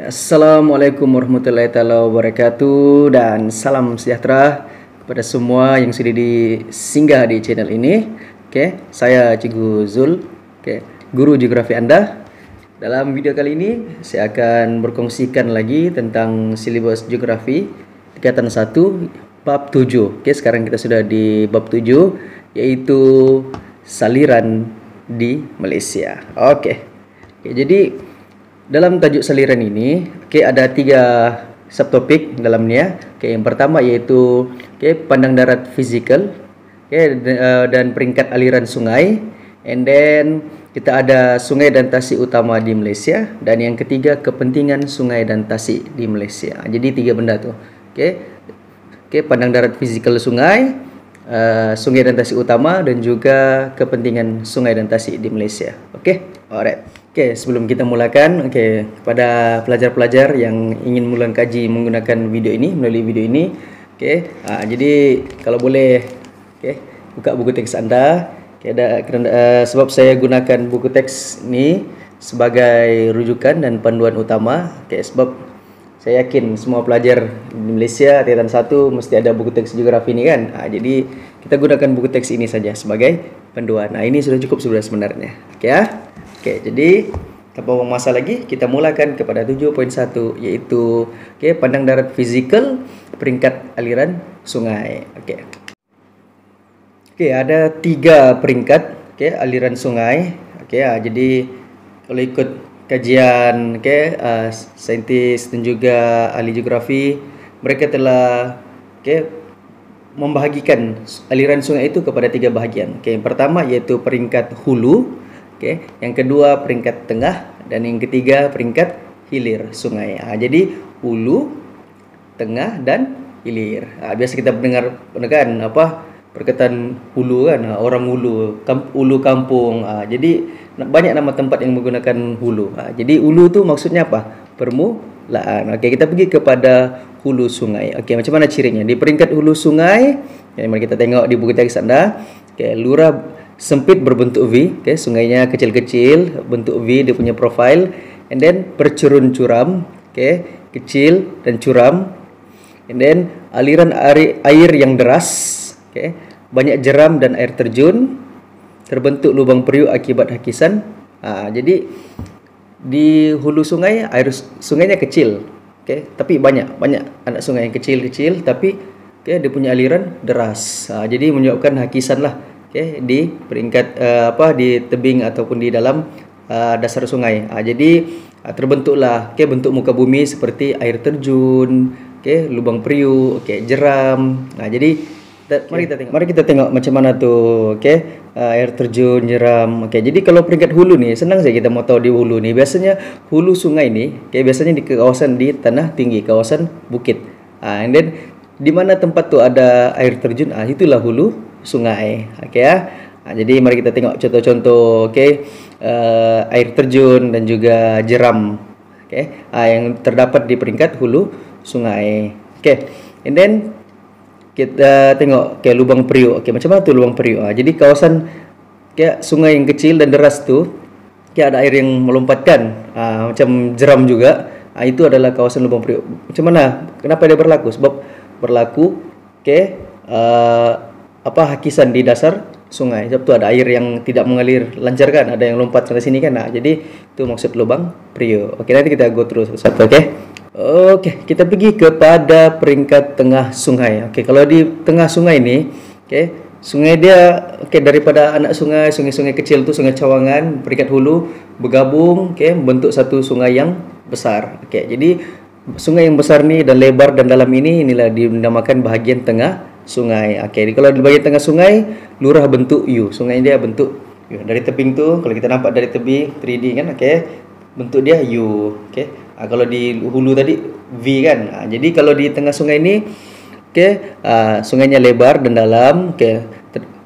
Assalamualaikum warahmatullahi taala wabarakatuh dan salam sejahtera kepada semua yang sudah singgah di channel ini. Saya Cikgu Zul, guru geografi Anda. Dalam video kali ini saya akan berkongsikan lagi tentang silibus geografi tingkatan 1 bab 7. Sekarang kita sudah di bab 7 yaitu saliran di Malaysia. Jadi dalam tajuk saliran ini, ada 3 subtopik dalamnya. Yang pertama yaitu pandang darat fizikal, dan peringkat aliran sungai. And then kita ada sungai dan tasik utama di Malaysia, dan yang ketiga kepentingan sungai dan tasik di Malaysia. Jadi 3 benda tu. Pandang darat fizikal sungai, sungai dan tasik utama, dan juga kepentingan sungai dan tasik di Malaysia. Alright. Sebelum kita mulakan, kepada pelajar-pelajar yang ingin mula kaji menggunakan video ini, melalui video ini, jadi kalau boleh, buka buku teks anda. Sebab saya gunakan buku teks ini sebagai rujukan dan panduan utama. Sebab saya yakin semua pelajar di Malaysia tingkatan 1 mesti ada buku teks geografi ini kan. Jadi kita gunakan buku teks ini saja sebagai panduan. Ini sudah cukup sebenarnya. Jadi tanpa buang masa lagi, kita mulakan kepada 7.1 yaitu pandang darat fizikal, peringkat aliran sungai. Ada 3 peringkat aliran sungai. Jadi kalau ikut kajian saintis dan juga ahli geografi, mereka telah membahagikan aliran sungai itu kepada 3 bahagian. Yang pertama yaitu peringkat hulu, yang kedua peringkat tengah, dan yang ketiga peringkat hilir sungai. Jadi hulu, tengah, dan hilir. Biasa kita mendengar kan perkataan hulu kan, orang hulu, hulu kampung. Jadi banyak nama tempat yang menggunakan hulu. Jadi hulu tu maksudnya apa? Permulaan. Kita pergi kepada hulu sungai. Macam mana cirinya? Di peringkat hulu sungai, mari kita tengok di buku teks anda. Lurah sempit berbentuk V, sungainya kecil-kecil, bentuk V dia punya profil, and then bercurun curam, kecil dan curam, and then aliran air yang deras, banyak jeram dan air terjun, terbentuk lubang periuk akibat hakisan. Jadi di hulu sungai air sungainya kecil, tapi banyak anak sungai yang kecil-kecil, tapi dia punya aliran deras. Jadi menyebabkan hakisan lah. Di peringkat di tebing ataupun di dalam dasar sungai. Jadi terbentuklah bentuk muka bumi seperti air terjun, lubang periuk, jeram. Jadi mari kita tengok macam mana tu air terjun, jeram. Jadi kalau peringkat hulu ni senang saja kita mau tahu di hulu ni. Biasanya hulu sungai ni biasanya di kawasan di tanah tinggi, kawasan bukit. And then di mana tempat tu ada air terjun, itulah hulu sungai. Jadi mari kita tengok contoh-contoh air terjun dan juga jeram yang terdapat di peringkat hulu sungai. And then kita tengok lubang periuk. Macam mana tu lubang periuk? Jadi kawasan sungai yang kecil dan deras tu ada air yang melompatkan, macam jeram juga. Itu adalah kawasan lubang periuk. Macam mana? Kenapa dia berlaku? Sebab berlaku hakisan di dasar sungai. Sebab tu ada air yang tidak mengalir lancar kan, ada yang lompat sana sini kan. Jadi itu maksud lubang periuk. Nanti kita go terus satu. Kita pergi kepada peringkat tengah sungai. Kalau di tengah sungai ni, sungai dia daripada anak sungai-sungai kecil tu, sungai cawangan peringkat hulu bergabung membentuk satu sungai yang besar. Jadi sungai yang besar ni dan lebar dan dalam inilah dinamakan bahagian tengah sungai. Jadi kalau di bahagian tengah sungai, lurah bentuk U. Sungai dia bentuk U. Dari tebing tu, kalau kita nampak dari tebing 3D kan, bentuk dia U. Kalau di hulu tadi V kan. Jadi kalau di tengah sungai ni, sungainya lebar dan dalam,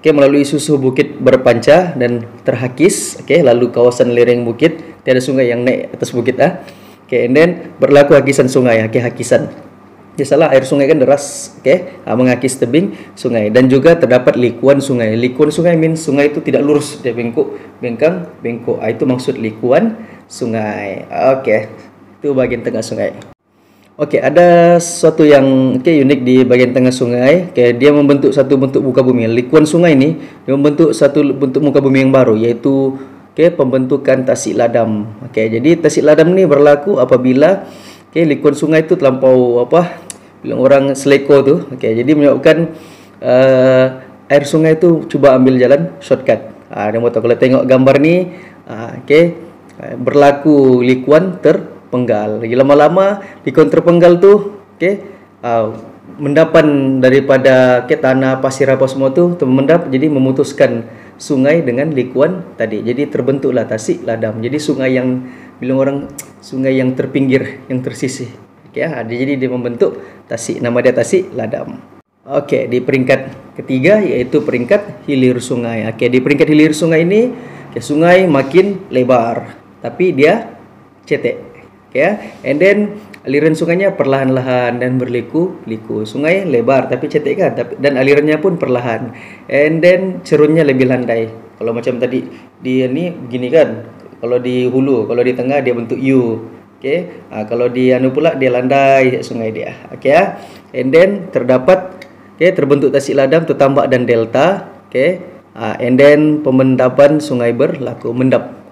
melalui susuh bukit berpancar dan terhakis, lalu kawasan lereng bukit, tiada sungai yang naik atas bukit. And then berlaku hakisan sungai, hakisan. Biasalah air sungai kan deras, mengakis tebing sungai, dan juga terdapat likuan sungai. Likuan sungai means sungai itu tidak lurus, dia bengkok, bengkok. Itu maksud likuan sungai. Itu bagian tengah sungai. Oke, ada sesuatu yang unik di bagian tengah sungai. Dia membentuk satu bentuk muka bumi. Likuan sungai ini dia membentuk satu bentuk muka bumi yang baru, yaitu pembentukan tasik ladam. Jadi tasik ladam ini berlaku apabila likuan sungai itu terlampau bilang orang seleko tu. Jadi menyebabkan air sungai itu cuba ambil jalan shortcut. Kalau tengok gambar ni, berlaku likuan terpenggal. Lama-lama likuan terpenggal tu mendapan daripada tanah pasir apa semua tu mendap, jadi memutuskan sungai dengan likuan tadi. Jadi terbentuklah tasik ladam. Jadi sungai yang bilang orang sungai yang terpinggir, yang tersisih. Jadi dia membentuk tasik, nama dia tasik ladam. Di peringkat ketiga yaitu peringkat hilir sungai. Di peringkat hilir sungai ini sungai makin lebar tapi dia cetek. And then aliran sungainya perlahan-lahan dan berliku-liku. Sungai lebar tapi cetek kan, dan alirannya pun perlahan. And then cerunnya lebih landai. Kalau macam tadi dia ni begini kan. Kalau di hulu, kalau di tengah dia bentuk U. Kalau di anu pula dia landai sungai dia. And then terdapat terbentuk tasik ladam, tertambak dan delta. And then pemendapan sungai berlaku mendap.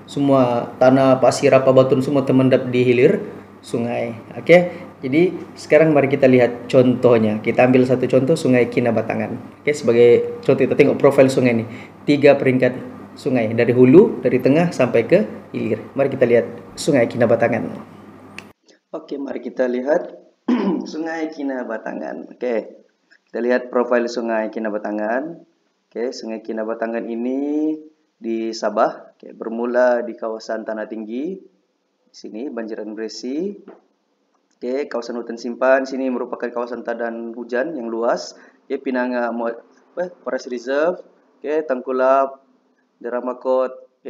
Semua tanah pasir apa batu semua termendap di hilir sungai. Jadi sekarang mari kita lihat contohnya. Kita ambil satu contoh Sungai Kinabatangan. Sebagai contoh kita tengok profil sungai ini. 3 peringkat sungai dari hulu, dari tengah sampai ke hilir. Mari kita lihat Sungai Kinabatangan. Mari kita lihat Sungai Kinabatangan. Kita lihat profil Sungai Kinabatangan. Sungai Kinabatangan ini di Sabah, bermula di kawasan Tanah Tinggi. Di sini Banjiran Bresi. Kawasan hutan simpan sini merupakan kawasan tadan hujan yang luas. Pinanga Forest Reserve. Tangkulap, Deramakot.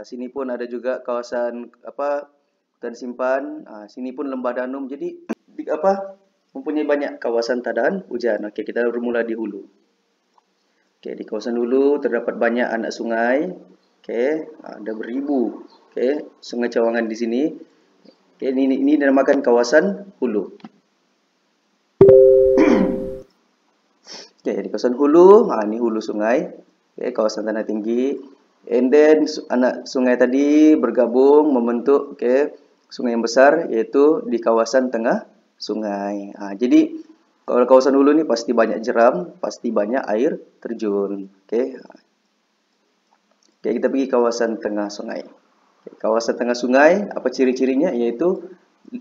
Sini pun ada juga kawasan hutan simpan. Sini pun Lembah Danum. Jadi mempunyai banyak kawasan tadan hujan. Kita bermula di hulu. Di kawasan hulu terdapat banyak anak sungai. Ada beribu. Sungai Cawangan di sini. Ini dinamakan kawasan hulu. Di kawasan hulu, ini hulu sungai. Kawasan Tanah Tinggi. And then anak sungai tadi bergabung membentuk sungai yang besar, yaitu di kawasan tengah sungai. Jadi kalau kawasan hulu ni pasti banyak jeram, pasti banyak air terjun. Kita pergi kawasan tengah sungai. Kawasan tengah sungai, apa ciri-cirinya? Yaitu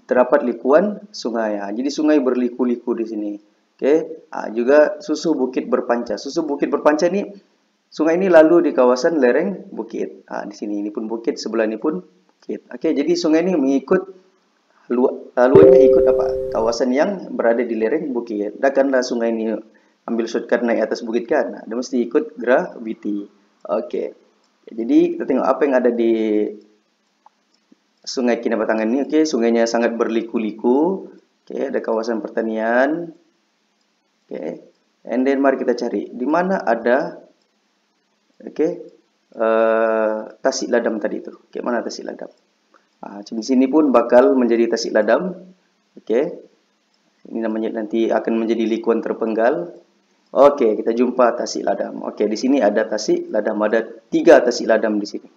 terdapat likuan sungai. Jadi sungai berliku-liku di sini. Juga susu bukit berpanca. Susu bukit berpanca ni, sungai ini lalu di kawasan lereng bukit. Di sini ini pun bukit, sebelah ini pun bukit. Jadi sungai ini mengikut laluannya ikut kawasan yang berada di lereng bukit. Takkanlah sungai ini ambil shortcut naik atas bukit kan? Dia mesti ikut gravity. Jadi kita tengok apa yang ada di Sungai Kinabatangan ini. Sungainya sangat berliku-liku. Ada kawasan pertanian. And then mari kita cari di mana ada tasik ladam tadi itu. Mana tasik ladam? Di sini pun bakal menjadi tasik ladam. Ini namanya nanti akan menjadi likuan terpenggal. Kita jumpa tasik ladam. Di sini ada tasik ladam. Ada 3 tasik ladam di sini.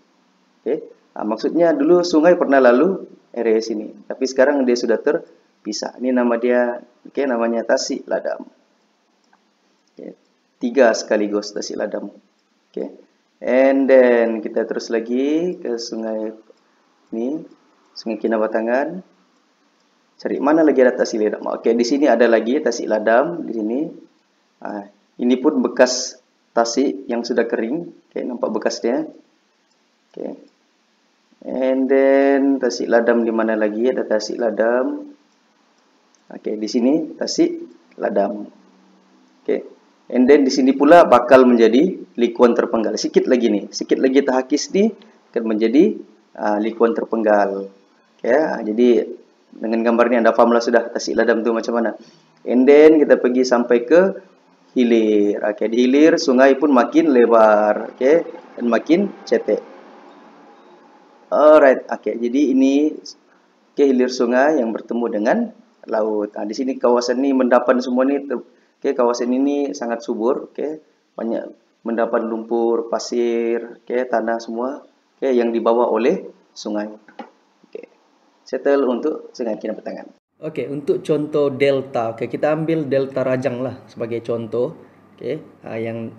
Maksudnya dulu sungai pernah lalu area sini, tapi sekarang dia sudah terpisah. Ini nama dia, namanya tasik ladam. 3 sekaligus tasik ladam. And then kita terus lagi ke sungai ini, Sungai Kinabatangan. Cari mana lagi ada tasik ladam. Di sini ada lagi tasik ladam di sini. Ini pun bekas tasik yang sudah kering. Nampak bekasnya. And then tasik ladam di mana lagi ada tasik ladam. Di sini tasik ladam. And then di sini pula bakal menjadi likuan terpenggal. Sikit lagi nih, sikit lagi terhakis nih akan menjadi likuan terpenggal. Jadi dengan gambar ini Anda fahamlah sudah tasik ladam itu macam mana. And then kita pergi sampai ke hilir. Di hilir sungai pun makin lebar, dan makin cetek. Alright, jadi ini hilir sungai yang bertemu dengan laut. Nah, di sini kawasan ini mendapan semua nih. Kawasan ini sangat subur. Banyak mendapan lumpur, pasir, tanah semua. Yang dibawa oleh sungai. Settle untuk Sungai Kinabatangan. Untuk contoh delta, kita ambil delta Rajang lah sebagai contoh. Yang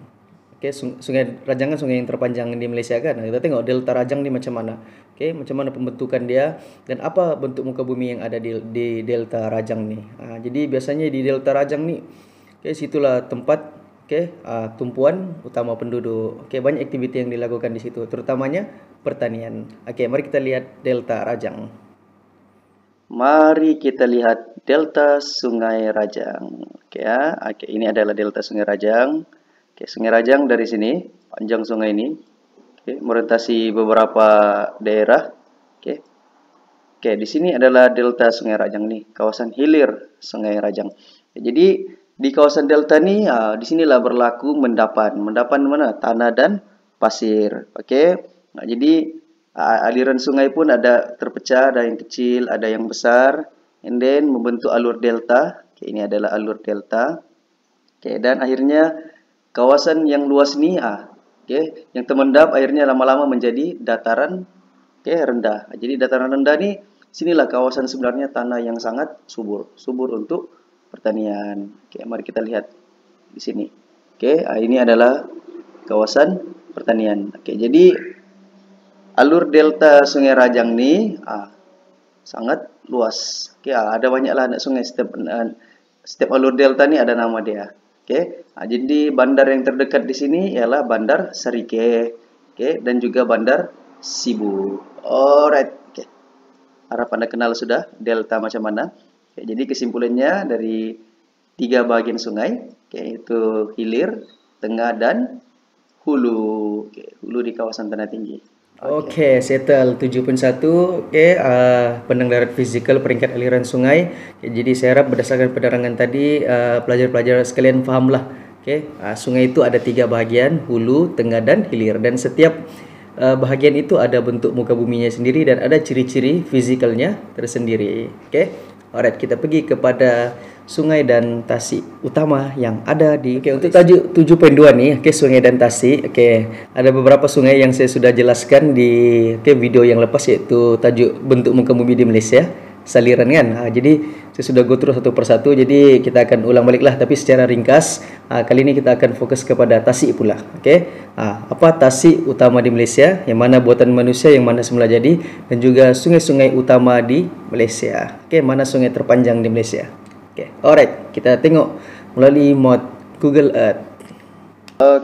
Sungai Rajang kan sungai yang terpanjang di Malaysia kan. Kita tengok delta Rajang ni macam mana. Macam mana pembentukan dia dan apa bentuk muka bumi yang ada di delta Rajang ni. Jadi biasanya di delta Rajang ni, situlah tempat tumpuan utama penduduk. Banyak aktiviti yang dilakukan di situ, terutamanya pertanian. Mari kita lihat delta Rajang. Mari kita lihat delta Sungai Rajang. Ini adalah delta Sungai Rajang. Sungai Rajang dari sini, panjang sungai ini, merentasi beberapa daerah. Di sini adalah delta Sungai Rajang nih, kawasan hilir Sungai Rajang. Jadi di kawasan delta nih, di sinilah berlaku mendapan. Mendapan mana? Tanah dan pasir. Jadi aliran sungai pun ada terpecah, ada yang kecil, ada yang besar, and then membentuk alur delta. Ini adalah alur delta. Dan akhirnya kawasan yang luas ini, yang terendap akhirnya lama-lama menjadi dataran rendah. Jadi dataran rendah ni, sinilah kawasan sebenarnya tanah yang sangat subur untuk pertanian. Mari kita lihat di sini. Ini adalah kawasan pertanian. Jadi alur delta Sungai Rajang ni sangat luas. Ada banyaklah anak sungai, setiap alur delta ni ada nama dia. Jadi bandar yang terdekat di sini ialah Bandar Serike, dan juga Bandar Sibu. Alright, harap Anda kenal sudah delta macam mana. Jadi kesimpulannya dari 3 bahagian sungai, yaitu hilir, tengah dan hulu. Hulu di kawasan tanah tinggi. Settle 7.1. Pandang darat fizikal peringkat aliran sungai. Jadi saya harap berdasarkan penerangan tadi, pelajar-pelajar sekalian fahamlah. Sungai itu ada 3 bahagian, hulu, tengah dan hilir, dan setiap bahagian itu ada bentuk muka buminya sendiri dan ada ciri-ciri fizikalnya tersendiri. Alright, kita pergi kepada sungai dan tasik utama yang ada di untuk tajuk 7.2 nih, sungai dan tasik. Ada beberapa sungai yang saya sudah jelaskan di video yang lepas, yaitu tajuk bentuk muka bumi di Malaysia, saliran kan. Jadi saya sudah go through satu persatu, jadi kita akan ulang balik lah, tapi secara ringkas. Kali ini kita akan fokus kepada tasik pula. Apa tasik utama di Malaysia, yang mana buatan manusia, yang mana semula jadi, dan juga sungai-sungai utama di Malaysia. Mana sungai terpanjang di Malaysia. Alright, kita tengok melalui mod Google Earth.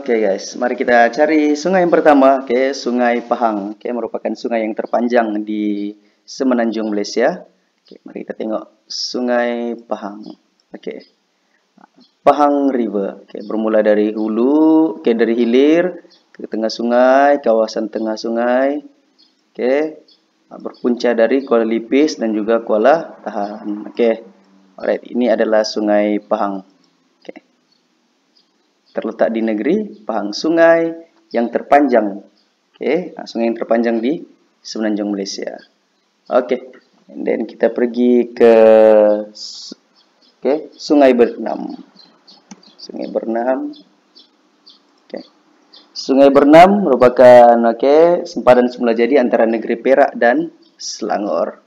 Guys, mari kita cari sungai yang pertama. Sungai Pahang. Merupakan sungai yang terpanjang di semenanjung Malaysia. Mari kita tengok Sungai Pahang. Pahang River. Bermula dari hulu, dari hilir ke tengah sungai, kawasan tengah sungai. Berpunca dari Kuala Lipis dan juga Kuala Tahan. Alright, ini adalah Sungai Pahang. Terletak di negeri Pahang, sungai yang terpanjang. Sungai yang terpanjang di semenanjung Malaysia. And then kita pergi ke Sungai Bernam. Sungai Bernam. Sungai Bernam merupakan sempadan semula jadi antara negeri Perak dan Selangor.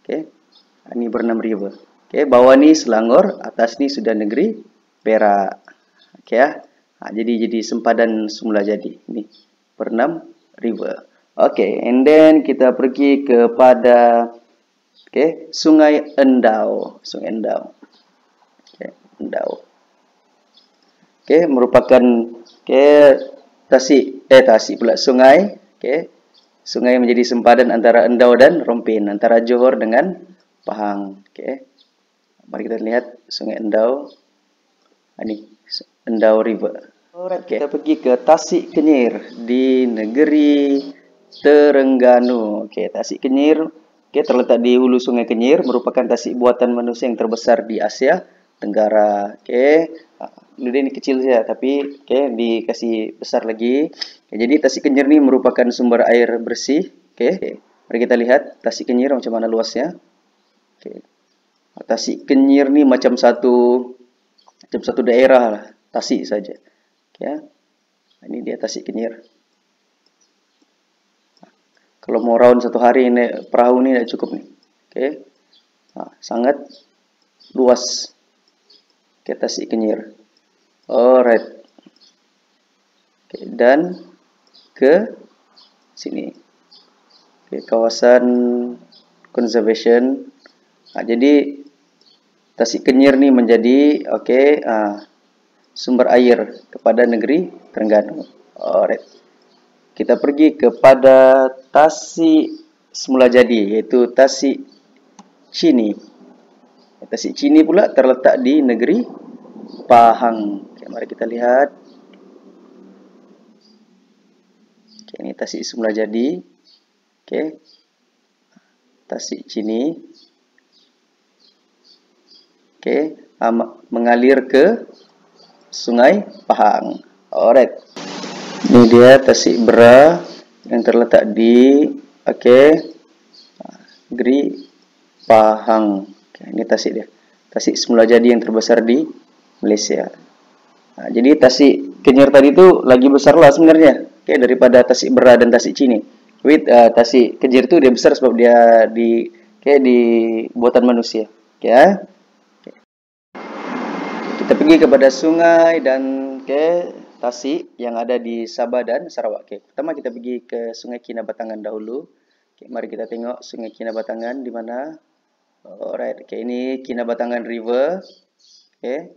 Ini Bernam River. Bawah ni Selangor, atas ni sudah negeri Perak. Jadi sempadan semula jadi. Ini Bernam River. And then kita pergi kepada Sungai Endau. Sungai Endau. Endau. Merupakan tasik pula sungai. Sungai menjadi sempadan antara Endau dan Rompin, antara Johor dengan Pahang. Mari kita lihat Sungai Endau. Ini Endau River. Alright, kita pergi ke Tasik Kenyir di negeri Terengganu. Tasik Kenyir terletak di hulu Sungai Kenyir, merupakan tasik buatan manusia yang terbesar di Asia Tenggara. Ini kecil saja, tapi dikasih besar lagi. Jadi Tasik Kenyir ini merupakan sumber air bersih. Mari kita lihat Tasik Kenyir macam mana luasnya. Oke. Tasik Kenyir ni macam satu daerah lah, Tasik saja. Ya. Ini dia Tasik Kenyir. Kalau mau round satu hari naik perahu ni dah cukup nih. Oke. Sangat luas. Oke, Tasik Kenyir. Alright. Oke, dan ke sini. Oke, kawasan conservation. Jadi Tasik Kenyir ni menjadi sumber air kepada negeri Terengganu. Alright. Kita pergi kepada Tasik semula jadi, iaitu Tasik Chini. Tasik Chini pula terletak di negeri Pahang. Oke, mari kita lihat. Oke, ini Tasik semula jadi. Oke. Tasik Chini. Oke, mengalir ke Sungai Pahang. Alright. Ini dia Tasik Bera yang terletak di negeri Pahang. Oke, ini Tasik dia. Tasik semula jadi yang terbesar di Malaysia. Jadi Tasik Kenyir tadi itu lagi besar lah sebenarnya. Oke, daripada Tasik Bera dan Tasik Chini. Tasik Kenyir itu dia besar sebab dia di buatan manusia. Oke, ya. Kita pergi kepada sungai dan Tasik yang ada di Sabah dan Sarawak. Oke, pertama kita pergi ke Sungai Kinabatangan dahulu. Oke, mari kita tengok Sungai Kinabatangan di mana. Alright, oke, ini Kinabatangan River. Oke.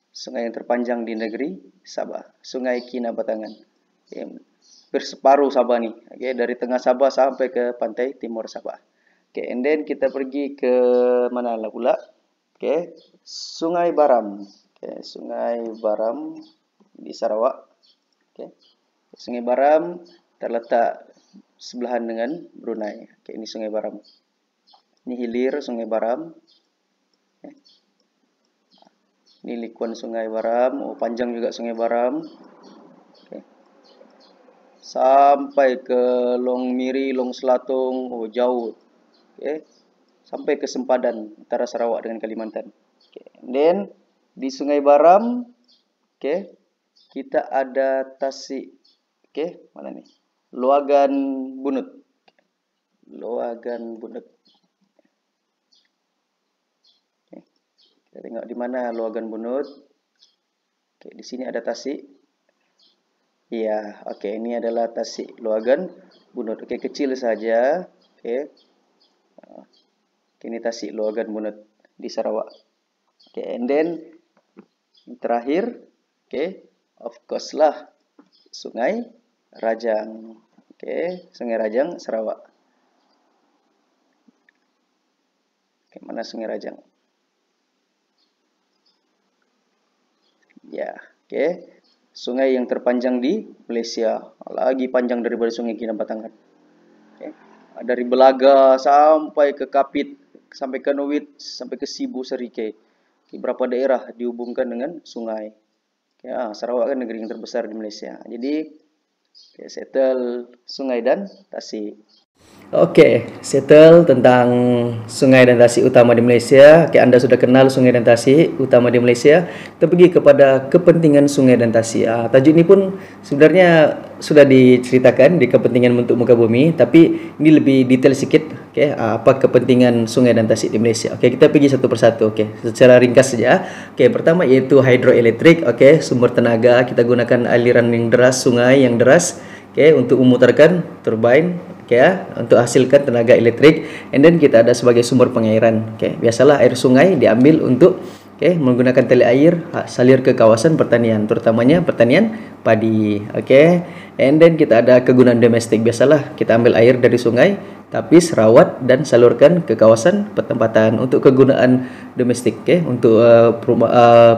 Sungai yang terpanjang di negeri Sabah. Sungai Kinabatangan. Oke, berseparuh Sabah nih. Oke, dari tengah Sabah sampai ke pantai timur Sabah. Oke, and then kita pergi ke mana lah pula? Oke, Sungai Baram. Oke, Sungai Baram di Sarawak. Oke. Sungai Baram terletak sebelahan dengan Brunei. Oke, ini Sungai Baram. Ini hilir Sungai Baram. Oke. Ini likuan Sungai Baram. Oh, panjang juga Sungai Baram. Oke. Sampai ke Long Miri, Long Selatung. Oh, jauh. Oke. Sampai ke sempadan antara Sarawak dengan Kalimantan. Oke. Dan di Sungai Baram, kita ada Tasik. Oke, mana nih? Luagan Bunut. Luagan Bunut. Oke. Kita tengok di mana Luagan Bunut. Oke, di sini ada Tasik. Iya, oke, ini adalah Tasik Luagan Bunut. Oke, kecil saja. Oke. Ini Tasik Luagan Bunut di Sarawak. Oke, and then terakhir, of course lah Sungai Rajang. Oke, Sungai Rajang Sarawak. Oke, mana Sungai Rajang? Ya, oke. Sungai yang terpanjang di Malaysia, lagi panjang daripada Sungai Kinabatangan. Oke. Dari Belaga sampai ke Kapit, sampai ke Nuwit, sampai ke Sibu Serike. Beberapa daerah dihubungkan dengan sungai. Ya, Sarawak kan negeri yang terbesar di Malaysia. Jadi, settle sungai dan tasik. Oke, settle tentang sungai dan tasik utama di Malaysia. Oke, Anda sudah kenal sungai dan tasik utama di Malaysia. Kita pergi kepada kepentingan sungai dan tasik. Tajuk ini pun sebenarnya sudah diceritakan di kepentingan untuk muka bumi, tapi ini lebih detail sedikit. Oke, apa kepentingan sungai dan tasik di Malaysia? Oke, kita pergi satu persatu. Oke, secara ringkas saja. Oke, pertama yaitu hidroelektrik. Oke, sumber tenaga, kita gunakan aliran yang deras, sungai yang deras. Oke, untuk memutarkan turbin. Oke, untuk hasilkan tenaga elektrik. And then kita ada sebagai sumber pengairan. Oke, biasalah air sungai diambil untuk menggunakan tali air salir ke kawasan pertanian, terutamanya pertanian padi. Oke, and then kita ada kegunaan domestik. Biasalah kita ambil air dari sungai, tapis, rawat dan salurkan ke kawasan pertempatan untuk kegunaan domestik. Untuk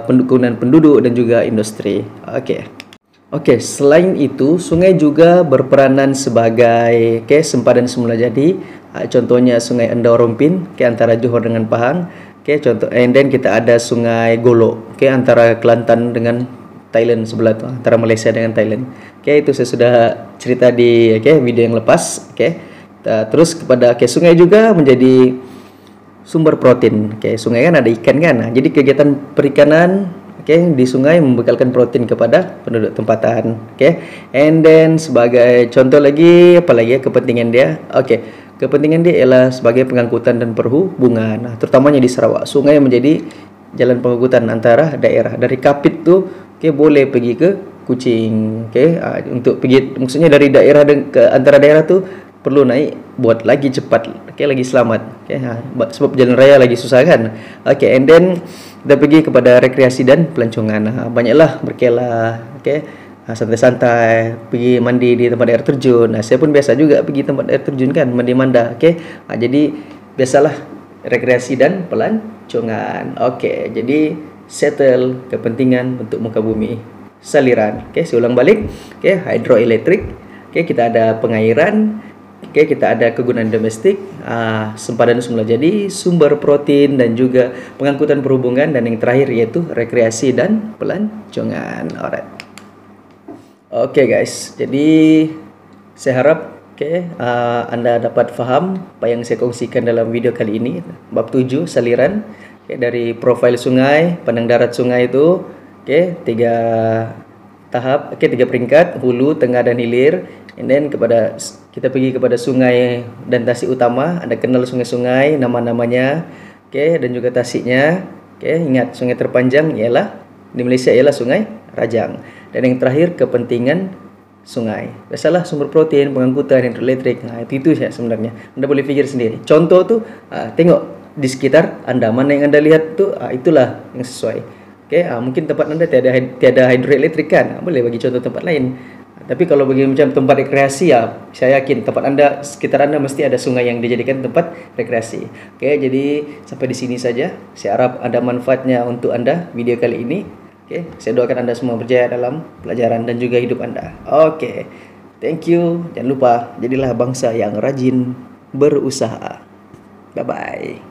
penggunaan penduduk dan juga industri. Oke, selain itu sungai juga berperanan sebagai sempadan semula jadi. Contohnya Sungai Endau Rompin antara Johor dengan Pahang. Contoh, and then kita ada Sungai Golok antara Kelantan dengan Thailand sebelah tu, antara Malaysia dengan Thailand. Itu saya sudah cerita di video yang lepas. Terus kepada sungai juga menjadi sumber protein. Sungai kan ada ikan kan. Nah, jadi kegiatan perikanan di sungai membekalkan protein kepada penduduk tempatan. And then sebagai contoh lagi, apalagi kepentingan dia. Kepentingan dia ialah sebagai pengangkutan dan perhubungan. Nah, terutamanya di Sarawak, sungai menjadi jalan pengangkutan antara daerah. Dari Kapit tuh boleh pergi ke Kuching. Untuk pergi, maksudnya dari daerah ke antara daerah tuh perlu naik buat lagi cepat, lagi selamat. Sebab jalan raya lagi susah kan. And then kita pergi kepada rekreasi dan pelancongan. Banyaklah berkelah, santai-santai, pergi mandi di tempat air terjun. Saya pun biasa juga pergi tempat air terjun kan, mandi manda. Jadi biasalah rekreasi dan pelancongan. Jadi settle kepentingan untuk muka bumi. Saliran. Saya ulang balik. Hidroelektrik. Kita ada pengairan. Kita ada kegunaan domestik, sempadan semula jadi, sumber protein dan juga pengangkutan perhubungan, dan yang terakhir yaitu rekreasi dan pelancongan. Alright. Guys, jadi saya harap Anda dapat faham apa yang saya kongsikan dalam video kali ini. Bab 7 saliran dari profil sungai, pandang darat sungai itu 3 tahap, 3 peringkat, hulu, tengah dan hilir. And then kita pergi kepada sungai dan tasik utama. Anda kenal sungai-sungai, nama-namanya, dan juga tasiknya. Ingat, sungai terpanjang ialah di Malaysia ialah Sungai Rajang. Dan yang terakhir, kepentingan sungai. Biasalah sumber protein, pengangkutan, hidroelektrik. Itu ya sebenarnya. Anda boleh fikir sendiri. Contoh tuh, tengok di sekitar Anda, mana yang Anda lihat tuh, itulah yang sesuai. Mungkin tempat Anda tiada hidroelektrik kan, boleh bagi contoh tempat lain. Tapi kalau bagi macam tempat rekreasi, saya yakin tempat Anda, sekitar Anda mesti ada sungai yang dijadikan tempat rekreasi. Jadi sampai di sini saja. Saya harap ada manfaatnya untuk Anda video kali ini. Saya doakan Anda semua berjaya dalam pelajaran dan juga hidup Anda. Thank you. Jangan lupa jadilah bangsa yang rajin berusaha. Bye bye.